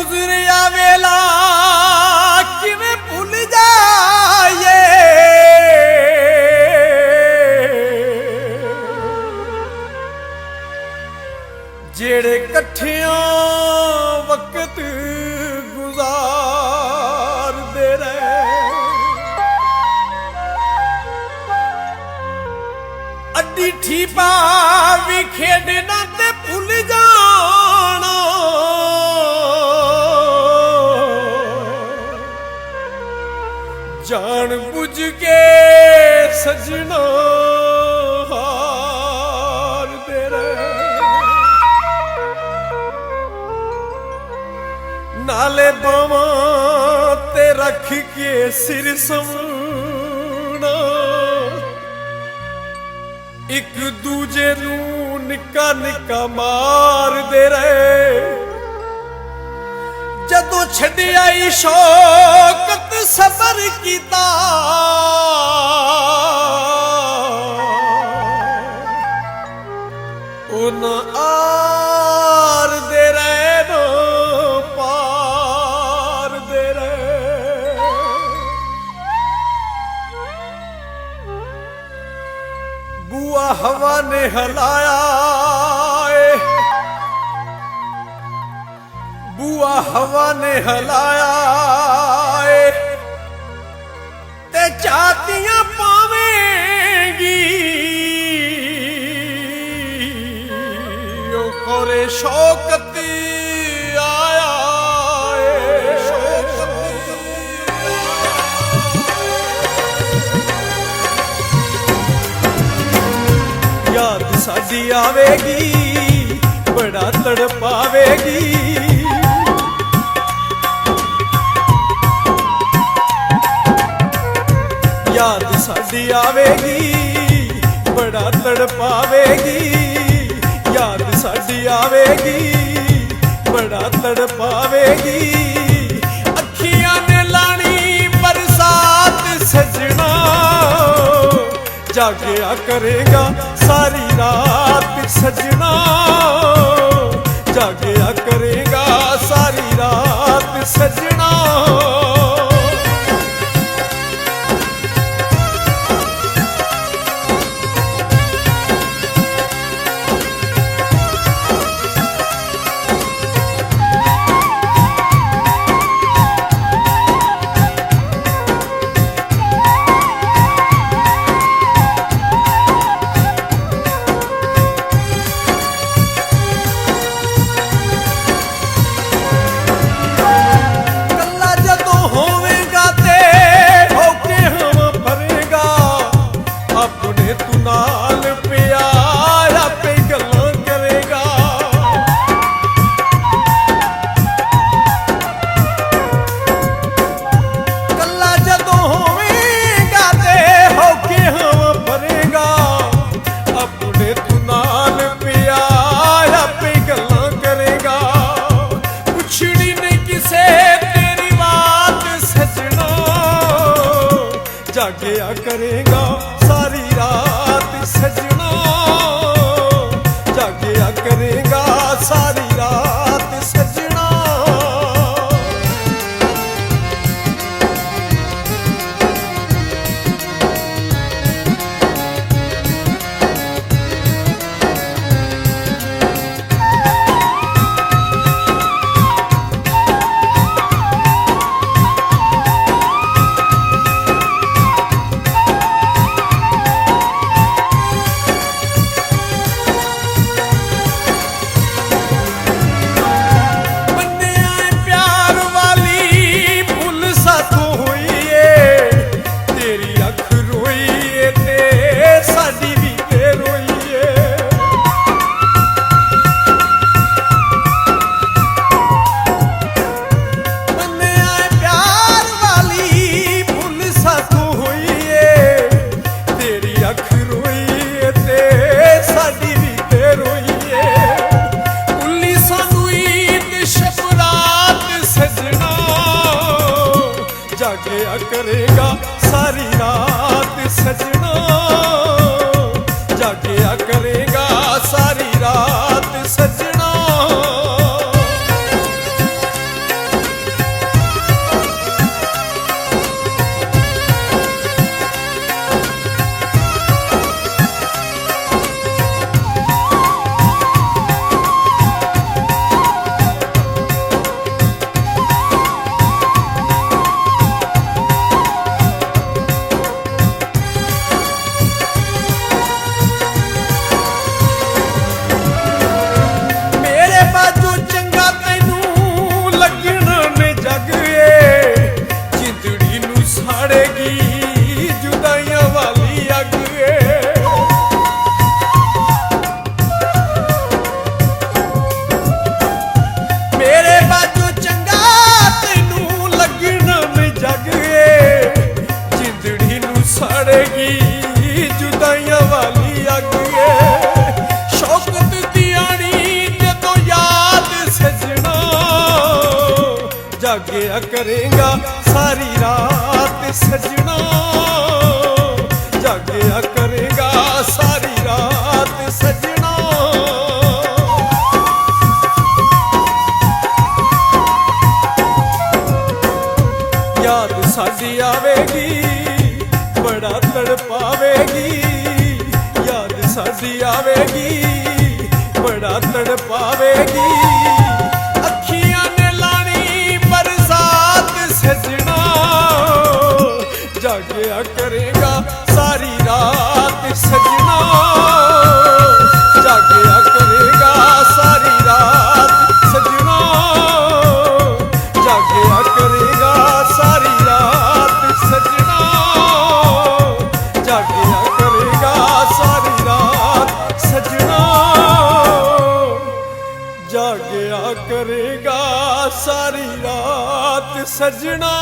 गुजरिया वेला किवें भुल जाए, जेड़े कट्ठियां वक्त गुजारदे रहे। अड्डी ठीपा भी खेडना ते भुल जाना, जान बुझ के सजना हार दे रहे। नाले बावां ते रख के सिर समना, एक दूजे नू निक्का निक्का मार दे रहे। जदों छड्डिया शौकत सबर कीता, उन्हां आर दे रहे नो पार दे रहे। बुआ हवा ने हलाया, बुआ हवा ने हलाया ते चातियां पावेंगी, ओ कोरे शौकत आया याद साडी आवेगी, बड़ा तड़पावेगी। याद साडी आवेगी, बड़ा तड़पावेगी। याद साडी आवेगी, बड़ा तड़पावेगी। अखियां ने लानी बरसात सजना, जागया करेगा सारी रात सजना, जागया करेगा सारी रात सजना। जागया करेगा सारी रात सजना, जागया करेगा सारी रात सजना। ਸੜੇਗੀ ਜੁਦਾਈਆਂ ਵਾਲੀ ਅੱਗ ਏ ਸ਼ੌਕਤ ਦੀ ਆਣੀ ਜਦੋਂ ਯਾਦ ਸਜਣਾ ਜਾਗਿਆ ਕਰੇਗਾ ਸਾਰੀ ਰਾਤ ਸਜਣਾ ਜਾਗਿਆ ਕਰੇਗਾ ਸਾਰੀ ਰਾਤ ਸਜਣਾ ਯਾਦ ਸਾਡੀ ਆਵੇਗੀ ਬੜਾ ਤੜਪਾਵੇਗੀ ਯਾਦ ਸਾਡੀ ਆਵੇਗੀ ਬੜਾ ਤੜਪਾਵੇਗੀ ਅੱਖੀਆਂ ਨੇ ਲਾਣੀ ਬਰਸਾਤ ਸਜਣਾ ਜਾਗਿਆ ਕਰੇਗਾ ਸਾਰੀ ਰਾਤ ਸਜਣਾ ਜਾਗਿਆ ਕਰੇਗਾ ਸਾਰੀ ਰਾਤ ਸਜਣਾ ਜਾਗਿਆ ਕਰੇਗਾ ਸਾਰੀ ਰਾਤ ਸਜਣਾ ਜਾਗਿਆ ਕਰੇਗਾ ਸਾਰੀ ਰਾਤ ਸਜਣਾ ਜਾਗਿਆ ਕਰੇਗਾ ਸਾਰੀ ਰਾਤ ਸਜਣਾ